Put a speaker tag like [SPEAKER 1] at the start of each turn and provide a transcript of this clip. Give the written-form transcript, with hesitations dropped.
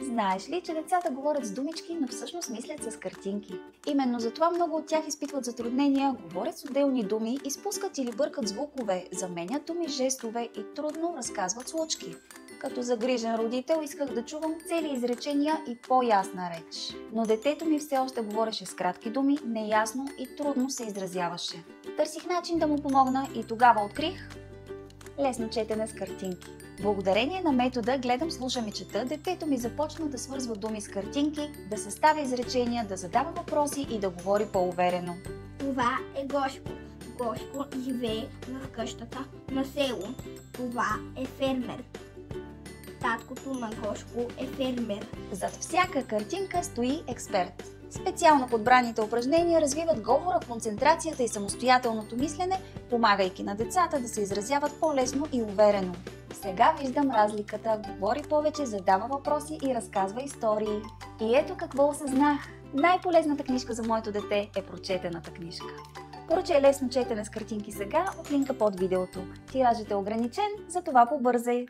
[SPEAKER 1] Знаеш ли, че децата говорят с думички, но всъщност мислят с картинки? Именно затова много от тях изпитват затруднения, говорят с отделни думи, изпускат или бъркат звукове, заменят думи с жестове и трудно разказват случки. Като загрижен родител исках да чувам цели изречения и по-ясна реч. Но детето ми все още говореше с кратки думи, неясно и трудно се изразяваше. Търсих начин да му помогна и тогава открих лесно четене с картинки. Благодарение на метода гледам, слушам и чета, детето ми започна да свързва думи с картинки, да съставя изречения, да задава въпроси и да говори по-уверено.
[SPEAKER 2] Това е Гошко. Гошко живее в къщата на село. Това е фермер. Таткото на Гошко е фермер.
[SPEAKER 1] Зад всяка картинка стои експерт. Специално подбраните упражнения развиват говора, концентрацията и самостоятелното мислене, помагайки на децата да се изразяват по-лесно и уверено. Сега виждам разликата. Говори повече, задава въпроси и разказва истории. И ето какво осъзнах. Най-полезната книжка за моето дете е прочетената книжка. Поръчай лесно четене с картинки сега от линка под видеото. Тиражът е ограничен, затова побързай!